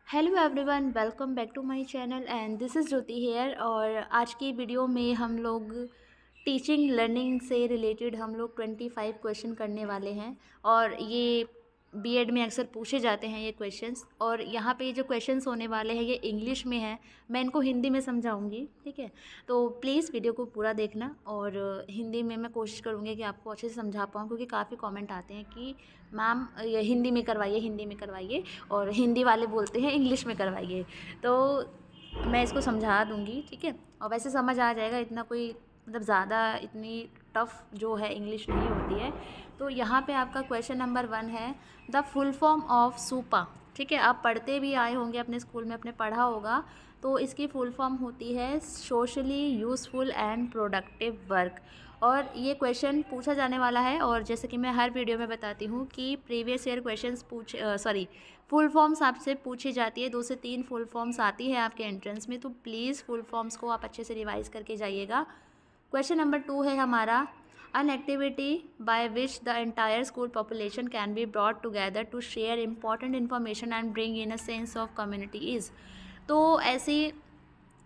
Hello everyone, welcome back to my channel and this is Jyoti here. और आज की video में हम लोग टीचिंग लर्निंग से रिलेटेड हम लोग 25 क्वेश्चन करने वाले हैं। और ये बीएड में अक्सर पूछे जाते हैं ये क्वेश्चंस। और यहाँ पे जो क्वेश्चंस होने वाले हैं ये इंग्लिश में हैं, मैं इनको हिंदी में समझाऊंगी, ठीक है। तो प्लीज़ वीडियो को पूरा देखना। और हिंदी में मैं कोशिश करूँगी कि आपको अच्छे से समझा पाऊँ, क्योंकि काफ़ी कमेंट आते हैं कि मैम ये हिंदी में करवाइए, हिंदी में करवाइए, और हिंदी वाले बोलते हैं इंग्लिश में करवाइए। तो मैं इसको समझा दूँगी, ठीक है। और वैसे समझ आ जाएगा, इतना कोई मतलब ज़्यादा इतनी टफ़ जो है इंग्लिश नहीं होती है। तो यहाँ पे आपका क्वेश्चन नंबर 1 है द फुल फॉर्म ऑफ सूपा, ठीक है। आप पढ़ते भी आए होंगे अपने स्कूल में, अपने पढ़ा होगा। तो इसकी फुल फॉर्म होती है socially useful and productive work. और ये क्वेश्चन पूछा जाने वाला है। और जैसे कि मैं हर वीडियो में बताती हूँ कि previous year questions full forms आपसे पूछी जाती है। 2 से 3 फुल फॉर्म्स आती है आपके एंट्रेंस में, तो प्लीज़ फुल फॉर्म्स को आप अच्छे से रिवाइज़ करके जाइएगा। क्वेश्चन नंबर 2 है हमारा an activity by which the entire school population can be brought together to share important information and bring in a sense of community is। तो ऐसी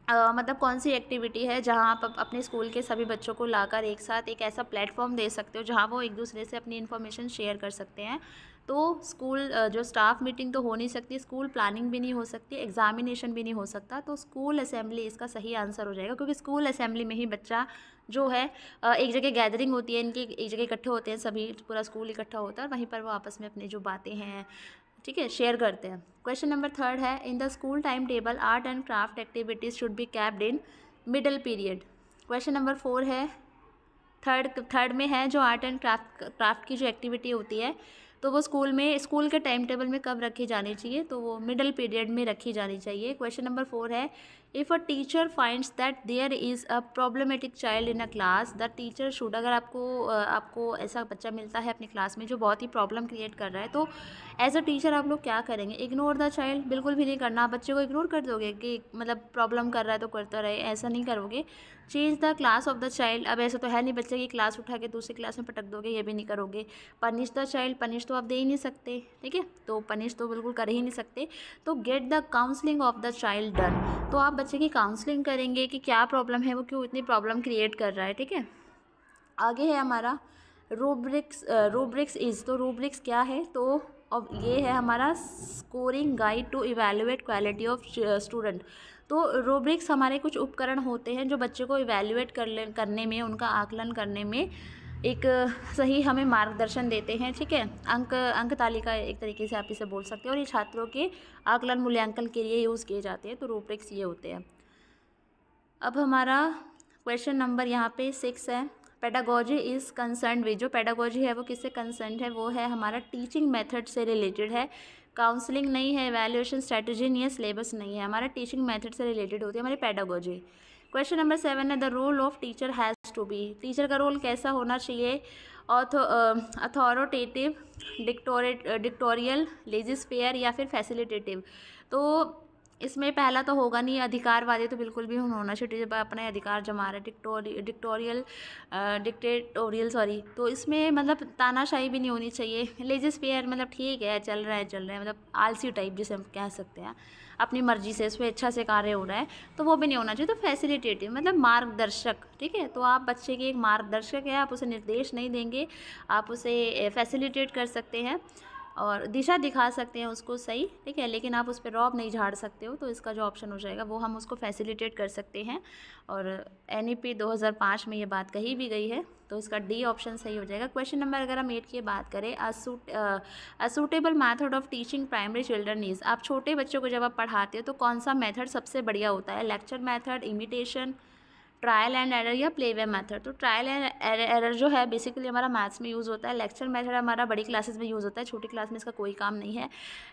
मतलब कौन सी एक्टिविटी है जहाँ आप अपने स्कूल के सभी बच्चों को लाकर एक साथ एक ऐसा प्लेटफॉर्म दे सकते हो जहाँ वो एक दूसरे से अपनी इन्फॉर्मेशन शेयर कर सकते हैं। तो स्कूल जो स्टाफ मीटिंग तो हो नहीं सकती, स्कूल प्लानिंग भी नहीं हो सकती, एग्जामिनेशन भी नहीं हो सकता। तो स्कूल असेंबली इसका सही आंसर हो जाएगा, क्योंकि स्कूल असेंबली में ही बच्चा जो है एक जगह गैदरिंग होती है, इनकी एक जगह इकट्ठे होते हैं, सभी पूरा स्कूल इकट्ठा होता है, और वहीं पर वो आपस में अपनी जो बातें हैं, ठीक है, शेयर करते हैं। क्वेश्चन नंबर 3 है in the school time table art and craft activities should be capped in middle period. Question number 4 है थर्ड में है जो आर्ट एंड क्राफ्ट की जो एक्टिविटी होती है, तो वो स्कूल के टाइम टेबल में कब रखी जानी चाहिए, तो वो मिडल पीरियड में रखी जानी चाहिए। क्वेश्चन नंबर 4 है if a teacher finds that there is a problematic child in a class the teacher should, अगर आपको ऐसा बच्चा मिलता है अपनी क्लास में जो बहुत ही प्रॉब्लम क्रिएट कर रहा है, तो एज अ टीचर आप लोग क्या करेंगे? इग्नोर द चाइल्ड, बिल्कुल भी नहीं करना। आप बच्चे को इग्नोर कर दोगे कि मतलब प्रॉब्लम कर रहा है तो करता रहे, ऐसा नहीं करोगे। Change the class of the child, अब ऐसा तो है नहीं बच्चे की क्लास उठा के दूसरी क्लास में पटक दोगे, ये भी नहीं करोगे। पनिश द चाइल्ड, पनिश तो आप दे ही नहीं सकते, ठीक है, तो पनिश तो बिल्कुल कर ही नहीं सकते। तो get the counselling of the child done, तो आप बच्चे की काउंसलिंग करेंगे कि क्या प्रॉब्लम है, वो क्यों इतनी प्रॉब्लम क्रिएट कर रहा है, ठीक है। आगे है हमारा रूब्रिक्स इज़, तो रूब्रिक्स क्या है, तो अब ये है हमारा scoring guide to evaluate quality of student. तो रूब्रिक्स हमारे कुछ उपकरण होते हैं जो बच्चे को इवैल्यूएट करने में, उनका आकलन करने में एक सही हमें मार्गदर्शन देते हैं, ठीक है। अंक तालिका एक तरीके से आप इसे बोल सकते हो, और ये छात्रों के आकलन मूल्यांकन के लिए यूज़ किए जाते हैं। तो रूब्रिक्स ये होते हैं। अब हमारा क्वेश्चन नंबर यहाँ पे 6 है पेडागोजी इज़ कंसर्न विद, जो पेडागोजी है वो किससे कंसर्न है, वो है हमारा टीचिंग मेथड से रिलेटेड है। काउंसलिंग नहीं है, एवेल्यूएशन स्ट्रेटजी नहीं है, सिलेबस नहीं है, हमारा टीचिंग मेथड से रिलेटेड होती है हमारी पेडागोजी। क्वेश्चन नंबर 7 है the role of teacher has to be, teacher का रोल कैसा होना चाहिए? अथॉरिटेटिव, डिक्टोरियल, लेजिस्फेयर, या फिर फैसिलिटेटिव। तो इसमें पहला तो होगा नहीं, अधिकारवादी तो बिल्कुल भी होना चाहिए, जब अपने अधिकार जमा रहे। डिक्टेटोरियल तो इसमें मतलब तानाशाही भी नहीं होनी चाहिए। लेजिस्फेयर मतलब ठीक है, चल रहा है, मतलब आलसी टाइप जिसे हम कह सकते हैं, अपनी मर्जी से स्वेच्छा से कार्य हो रहा है, तो वो भी नहीं होना चाहिए। तो फैसिलिटेटिव मतलब मार्गदर्शक, ठीक है। तो आप बच्चे के एक मार्गदर्शक है, आप उसे निर्देश नहीं देंगे, आप उसे फैसिलिटेट कर सकते हैं और दिशा दिखा सकते हैं उसको, सही, ठीक है, लेकिन आप उस पर रौब नहीं झाड़ सकते हो। तो इसका जो ऑप्शन हो जाएगा वो हम उसको फैसिलिटेट कर सकते हैं। और NEP 2005 में ये बात कही भी गई है, तो इसका डी ऑप्शन सही हो जाएगा। क्वेश्चन नंबर अगर हम 8 की बात करें, a suitable method of teaching primary children is, आप छोटे बच्चों को जब आप पढ़ाते हो तो कौन सा मेथड सबसे बढ़िया होता है? Lecture method, imitation, trial and error, या प्लेवे मेथड। तो ट्रायल एंड एरर जो है बेसिकली हमारा मैथ्स में यूज़ होता है। लेक्चर मेथड हमारा बड़ी क्लासेस में यूज़ होता है, छोटी क्लास में इसका कोई काम नहीं है।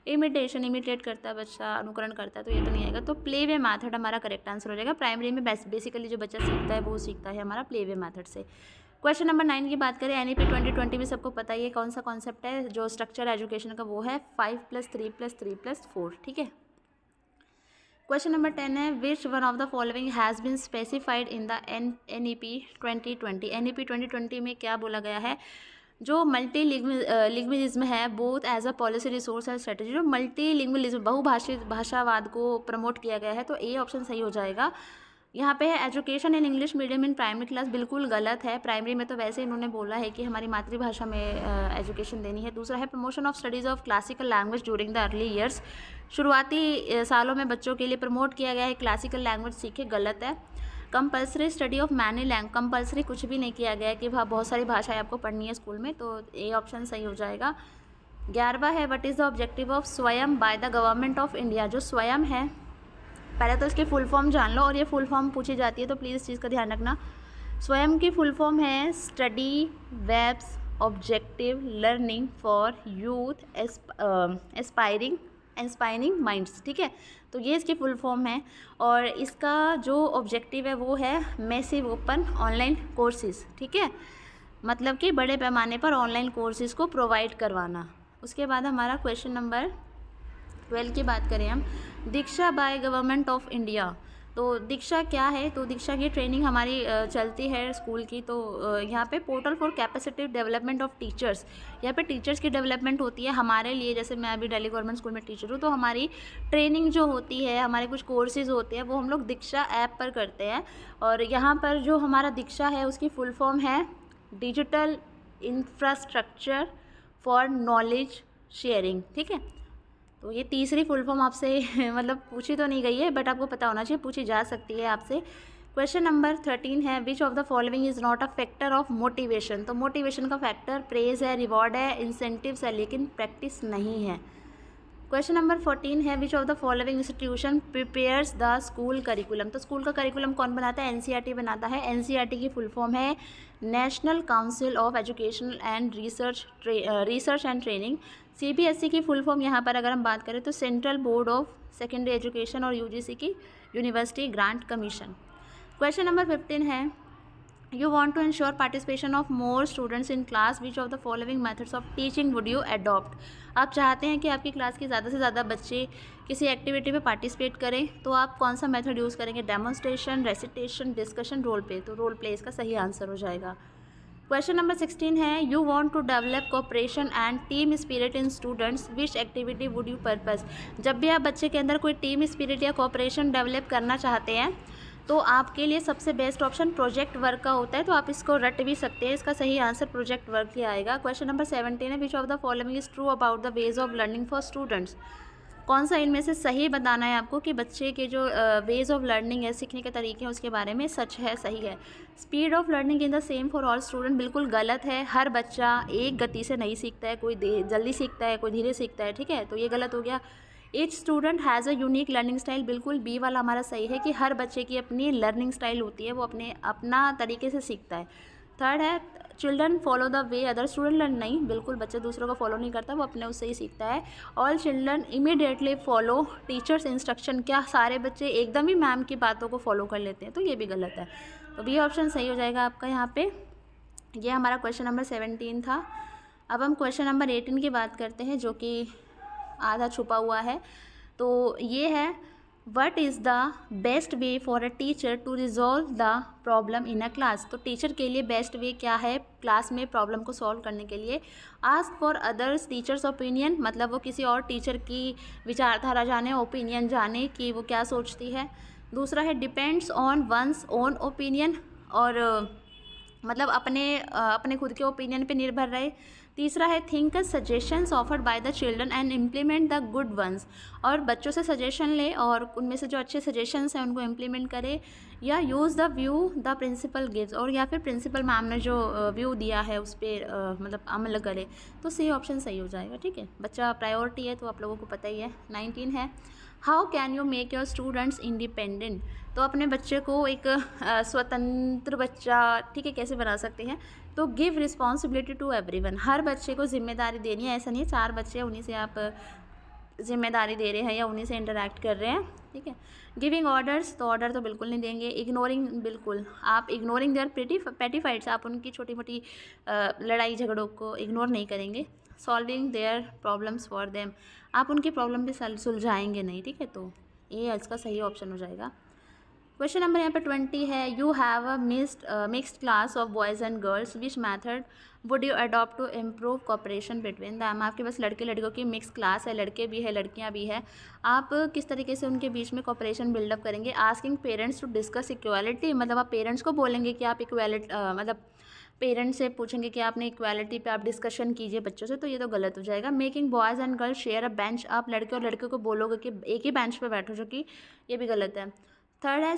इमिटेट करता है बच्चा, अनुकरण करता है, तो ये तो नहीं आएगा। तो प्लेवे मेथड हमारा करेक्ट आंसर हो जाएगा। प्राइमरी में बेसिकली जो बच्चा सीखता है वो सीखता है हमारा प्लेवे मेथड से। क्वेश्चन नंबर 9 की बात करें, NEP 2020 में सबको पता ही है कौन सा कॉन्सेप्ट है जो स्ट्रक्चर एजुकेशन का, वो है 5+3+3+4, ठीक है। क्वेश्चन नंबर 10 है which one of the following has been specified in the NEP 2020। NEP 2020 में क्या बोला गया है? जो मल्टी लिंग्विज्म है both as a policy resource and strategy, जो मल्टी लिंग्विज्म बहुभाषी भाषावाद को प्रमोट किया गया है, तो ए ऑप्शन सही हो जाएगा। यहाँ पे है education in English medium in primary class, बिल्कुल गलत है। प्राइमरी में तो वैसे इन्होंने बोला है कि हमारी मातृभाषा में एजुकेशन देनी है। दूसरा है promotion of studies of classical language during the early years, शुरुआती सालों में बच्चों के लिए प्रमोट किया गया है क्लासिकल लैंग्वेज सीखे, गलत है। Compulsory study of many language, compulsory कुछ भी नहीं किया गया है कि बहुत सारी भाषाएं आपको पढ़नी है स्कूल में, तो ए ऑप्शन सही हो जाएगा। 11वां है what is the objective of Swayam by the government of India. जो स्वयं है, पहले तो इसकी फुल फॉर्म जान लो, और ये फुल फॉर्म पूछी जाती है तो प्लीज़ इस चीज़ का ध्यान रखना। स्वयं की फुल फॉर्म है study webs objective learning for youth aspiring minds, ठीक है। तो ये इसकी फुल फॉर्म है, और इसका जो ऑब्जेक्टिव है वो है मैसिव ओपन ऑनलाइन कोर्सेज, ठीक है, मतलब कि बड़े पैमाने पर ऑनलाइन कोर्सेज को प्रोवाइड करवाना। उसके बाद हमारा क्वेश्चन नंबर 12 की बात करें हम, दीक्षा बाय गवर्नमेंट ऑफ इंडिया। तो दीक्षा क्या है, तो दीक्षा की ट्रेनिंग हमारी चलती है स्कूल की। तो यहाँ पे portal for capacity development of teachers, यहाँ पे टीचर्स की डेवलपमेंट होती है हमारे लिए। जैसे मैं अभी दिल्ली गवर्नमेंट स्कूल में टीचर हूँ, तो हमारी ट्रेनिंग जो होती है, हमारे कुछ कोर्सेज होते हैं, वो हम लोग दीक्षा ऐप पर करते हैं। और यहाँ पर जो हमारा दीक्षा है उसकी फुल फॉर्म है digital infrastructure for knowledge sharing, ठीक है। तो ये तीसरी फुल फॉर्म आपसे मतलब पूछी तो नहीं गई है, बट आपको पता होना चाहिए, पूछी जा सकती है आपसे। क्वेश्चन नंबर 13 है विच of the following is not a factor of motivation. तो मोटिवेशन का फैक्टर प्रेज है, रिवॉर्ड है, इंसेंटिव्स है, लेकिन प्रैक्टिस नहीं है। क्वेश्चन नंबर 14 है विच of the following institution prepares the school curriculum. तो स्कूल का करिकुलम कौन बनाता है, एनसीईआरटी बनाता है। एनसीईआरटी की फुल फॉर्म है national council of education and research and training. CBSE की फुल फॉर्म यहाँ पर अगर हम बात करें तो central board of secondary education, और यूजीसी की university grant commission. Question number 15 है you want to ensure participation of more students in class, which of the following methods of teaching would you adopt. आप चाहते हैं कि आपकी class के ज़्यादा से ज़्यादा बच्चे किसी एक्टिविटी में पार्टिसिपेट करें, तो आप कौन सा मेथड यूज़ करेंगे, demonstration, recitation, discussion, role play. तो रोल प्ले इसका सही आंसर हो जाएगा। क्वेश्चन नंबर 16 है you want to develop cooperation and team spirit in students, which activity would you purpose. जब भी आप बच्चे के अंदर कोई टीम स्पिरिट या कोऑपरेशन डेवलप करना चाहते हैं, तो आपके लिए सबसे बेस्ट ऑप्शन प्रोजेक्ट वर्क का होता है, तो आप इसको रट भी सकते हैं। इसका सही आंसर प्रोजेक्ट वर्क ही आएगा। क्वेश्चन नंबर 17 है विच of the following is true about the ways of learning for students. कौन सा इनमें से सही बताना है आपको कि बच्चे के जो वेज ऑफ लर्निंग है, सीखने के तरीके हैं, उसके बारे में सच है, सही है। Speed of learning in the same for all student, बिल्कुल गलत है। हर बच्चा एक गति से नहीं सीखता है, कोई जल्दी सीखता है, कोई धीरे सीखता है, ठीक है, तो ये गलत हो गया। Each student has a unique learning style, बिल्कुल बी वाला हमारा सही है कि हर बच्चे की अपनी लर्निंग स्टाइल होती है, वो अपना तरीके से सीखता है। थर्ड है children follow the way other student learn, नहीं, बिल्कुल बच्चा दूसरों को फॉलो नहीं करता, वो अपने उससे ही सीखता है। All children immediately follow teachers instruction, क्या सारे बच्चे एकदम ही मैम की बातों को फॉलो कर लेते हैं, तो ये भी गलत है। तो बी ऑप्शन सही हो जाएगा आपका यहाँ पे। ये हमारा क्वेश्चन नंबर 17 था। अब हम क्वेश्चन नंबर 18 की बात करते हैं, जो कि आधा छुपा हुआ है। तो ये है what is the best way for a teacher to resolve the problem in a class. तो टीचर के लिए बेस्ट वे क्या है क्लास में प्रॉब्लम को सॉल्व करने के लिए। Ask for others teachers opinion, मतलब वो किसी और टीचर की विचारधारा जाने, ओपिनियन जाने कि वो क्या सोचती है। दूसरा है depends on one's own opinion, और मतलब अपने खुद के ओपिनियन पे निर्भर रहे। तीसरा है think suggestions offered by the children and implement the good ones, और बच्चों से सजेशन ले और उनमें से जो अच्छे सजेशंस हैं उनको इम्प्लीमेंट करे। या use the view the principal gives, और या फिर प्रिंसिपल मैम ने जो व्यू दिया है उस पर मतलब अमल करे। तो सी ऑप्शन सही हो जाएगा, ठीक है। बच्चा प्रायोरिटी है तो आप लोगों को पता ही है। 19 है how can you make your students independent. तो अपने बच्चे को एक स्वतंत्र बच्चा, ठीक है, कैसे बना सकते हैं। तो गिव रिस्पॉन्सिबिलिटी टू एवरीवन, हर बच्चे को जिम्मेदारी देनी है। ऐसा नहीं है 4 बच्चे हैं उन्हीं से आप जिम्मेदारी दे रहे हैं या उन्हीं से इंटरेक्ट कर रहे हैं, ठीक है। गिविंग ऑर्डर्स, तो ऑर्डर तो बिल्कुल नहीं देंगे। इग्नोरिंग, बिल्कुल आप इग्नोरिंग देयर पेटी फाइट्स, आप उनकी छोटी मोटी लड़ाई झगड़ों को इग्नोर नहीं करेंगे। Solving their problems for them, आप उनकी प्रॉब्लम भी सुलझाएंगे नहीं, ठीक है। तो ये इसका सही ऑप्शन हो जाएगा। क्वेश्चन नंबर यहाँ पे 20 है, you have a mixed class of boys and girls, which method would you adopt to improve cooperation between them. आपके पास लड़के लड़कियों की मिक्स क्लास है, लड़के भी है लड़कियाँ भी है, आप किस तरीके से उनके बीच में कॉपरेशन बिल्डअप करेंगे। Asking parents to discuss equality, मतलब आप पेरेंट्स को बोलेंगे कि आप इक्वालिटी मतलब पेरेंट्स से पूछेंगे कि आपने इक्वालिटी पे आप डिस्कशन कीजिए बच्चों से, तो ये तो गलत हो जाएगा। Making boys and girls share a bench, आप लड़के और लड़के को बोलोगे कि एक ही बेंच पे बैठो, जो कि ये भी गलत है। थर्ड है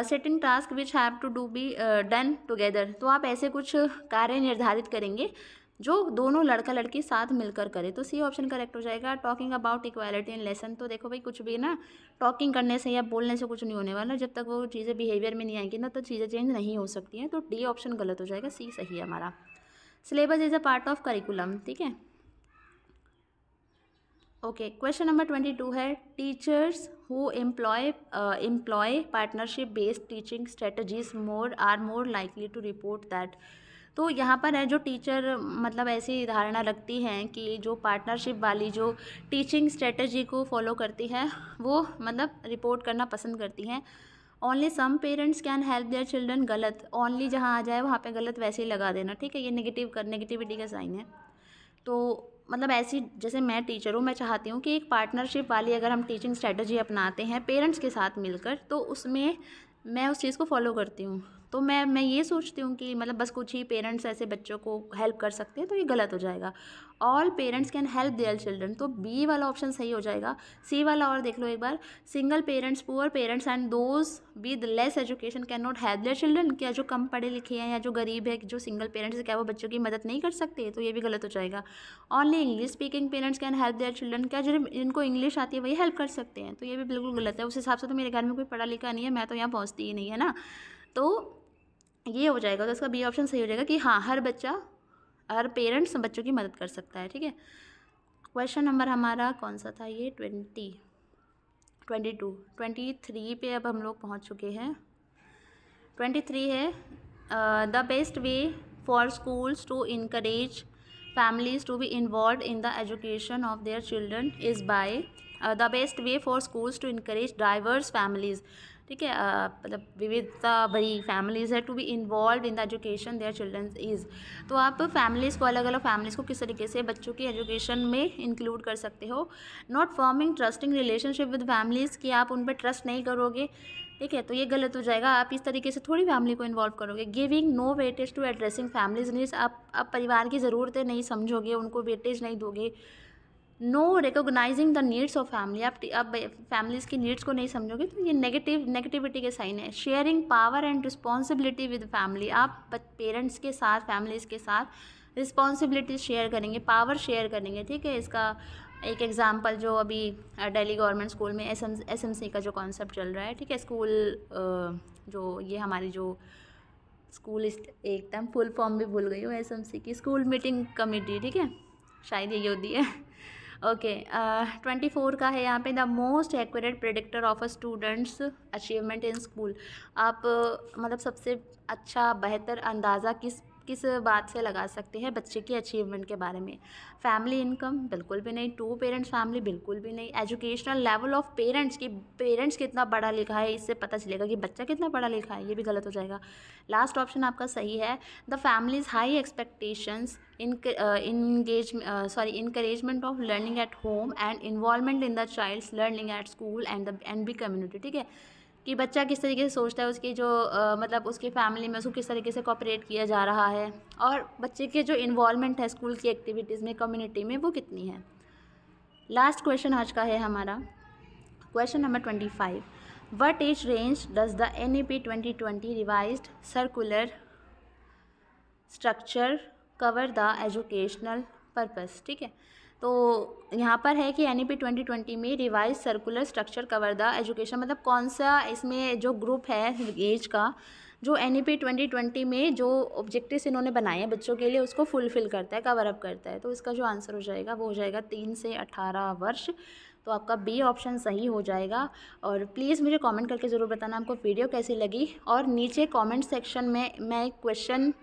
setting task which have to do be done together, तो आप ऐसे कुछ कार्य निर्धारित करेंगे जो दोनों लड़का लड़की साथ मिलकर करे, तो सी ऑप्शन करेक्ट हो जाएगा। Talking about equality in lesson, तो देखो भाई कुछ भी ना टॉकिंग करने से या बोलने से कुछ नहीं होने वाला, जब तक वो चीज़ें बिहेवियर में नहीं आएंगी ना तो चीज़ें चेंज नहीं हो सकती हैं, तो डी ऑप्शन गलत हो जाएगा, सी सही है हमारा। Syllabus is a part of curriculum, ठीक है। ओके, क्वेश्चन नंबर 22 है, teachers who employ partnership based teaching strategies are more likely to report that. तो यहाँ पर है जो टीचर मतलब ऐसी धारणा रखती हैं कि जो पार्टनरशिप वाली जो टीचिंग स्ट्रेटजी को फॉलो करती है वो मतलब रिपोर्ट करना पसंद करती हैं। Only some parents can help their children, गलत, ओनली जहाँ आ जाए वहाँ पे गलत वैसे ही लगा देना, ठीक है, ये नेगेटिविटी का साइन है। तो मतलब ऐसी जैसे मैं टीचर हूँ, मैं चाहती हूँ कि एक पार्टनरशिप वाली अगर हम टीचिंग स्ट्रेटजी अपनाते हैं पेरेंट्स के साथ मिलकर, तो उसमें मैं उस चीज़ को फॉलो करती हूँ। तो मैं ये सोचती हूँ कि मतलब बस कुछ ही पेरेंट्स ऐसे बच्चों को हेल्प कर सकते हैं, तो ये गलत हो जाएगा। All parents can help their children, तो बी वाला ऑप्शन सही हो जाएगा। सी वाला और देख लो एक बार, single parents, poor parents and those with less education can not help their children, क्या जो कम पढ़े लिखे हैं या जो गरीब है, जो सिंगल पेरेंट्स है, क्या वो बच्चों की मदद नहीं कर सकते, तो ये भी गलत हो जाएगा। Only English speaking parents can help their children, क्या जिनको इंग्लिश आती है वही हेल्प कर सकते हैं, तो ये भी बिल्कुल गलत है। उस हिसाब से तो मेरे घर में कोई पढ़ा लिखा नहीं है, मैं तो यहाँ पहुँचती ही नहीं है ना, तो ये हो जाएगा। तो इसका बी ऑप्शन सही हो जाएगा कि हाँ हर पेरेंट्स बच्चों की मदद कर सकता है, ठीक है। क्वेश्चन नंबर हमारा कौन सा था ये, 23 पे अब हम लोग पहुँच चुके हैं। 23 है, the best way for schools to encourage families to be involved in the education of their children is by the best way for schools to encourage diverse families, ठीक है, मतलब विविधता भरी फैमिलीज़ है, to be involve in the education their children is, तो आप families को अलग अलग फैमिलीज़ को किस तरीके से बच्चों की एजुकेशन में इंक्लूड कर सकते हो। Not forming trusting relationship with families, कि आप उन पर ट्रस्ट नहीं करोगे, ठीक है, तो ये गलत हो जाएगा। आप इस तरीके से थोड़ी फैमिली को इन्वॉल्व करोगे। Giving no weightage to addressing families needs, आप परिवार की ज़रूरतें नहीं समझोगे, उनको वेटेज नहीं दोगे। No recognising the needs of family, आप फैमिलीज़ की नीड्स को नहीं समझोगे, तो ये नेगेटिविटी के साइन है। Sharing power and responsibility with family, आप पेरेंट्स के साथ फैमिलीज़ के साथ रिस्पॉन्सिबिलिटी शेयर करेंगे, पावर शेयर करेंगे, ठीक है। इसका एक एग्जांपल जो अभी दिल्ली गवर्नमेंट स्कूल में एसएमसी का जो कॉन्सेप्ट चल रहा है, ठीक है, स्कूल जो ये हमारी जो स्कूल एकदम फुल फॉर्म भी भूल गई हूँ, एसएमसी की स्कूल मीटिंग कमेटी, ठीक है, शायद ये होती है। ओके, 24 का है यहाँ पे, the most accurate predictor of a students achievement in school, आप मतलब सबसे अच्छा बेहतर अंदाज़ा किस बात से लगा सकते हैं बच्चे की अचीवमेंट के बारे में। फैमिली इनकम बिल्कुल भी नहीं, टू पेरेंट्स फैमिली बिल्कुल भी नहीं। एजुकेशनल लेवल ऑफ पेरेंट्स, की पेरेंट्स कितना पढ़ा लिखा है, इससे पता चलेगा कि बच्चा कितना पढ़ा लिखा है, ये भी गलत हो जाएगा। लास्ट ऑप्शन आपका सही है, the families high expectations encouragement of learning at home and involvement in the child's learning at school and be community, ठीक है, कि बच्चा किस तरीके से सोचता है, उसकी जो मतलब उसकी फैमिली में उसको किस तरीके से कोऑपरेट किया जा रहा है, और बच्चे के जो इन्वॉल्वमेंट है स्कूल की एक्टिविटीज़ में, कम्युनिटी में, वो कितनी है। लास्ट क्वेश्चन आज का है हमारा question number 25, what age range does the NEP 2020 revised circular structure cover the educational purpose, ठीक है। तो यहाँ पर है कि NEP 2020 में revise circular structure cover the education, मतलब कौन सा इसमें जो ग्रुप है एज का जो NEP 2020 में जो ऑब्जेक्टिव्स इन्होंने बनाए हैं बच्चों के लिए उसको फुलफ़िल करता है, कवर अप करता है। तो इसका जो आंसर हो जाएगा वो हो जाएगा 3 से 18 वर्ष। तो आपका बी ऑप्शन सही हो जाएगा। और प्लीज़ मुझे कमेंट करके ज़रूर बताना आपको वीडियो कैसी लगी, और नीचे कमेंट सेक्शन में मैं एक क्वेश्चन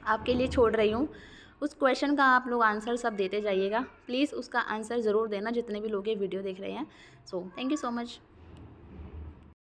आपके लिए छोड़ रही हूँ, उस क्वेश्चन का आप लोग आंसर सब देते जाइएगा। प्लीज़ उसका आंसर ज़रूर देना जितने भी लोग ये वीडियो देख रहे हैं। So thank you so much.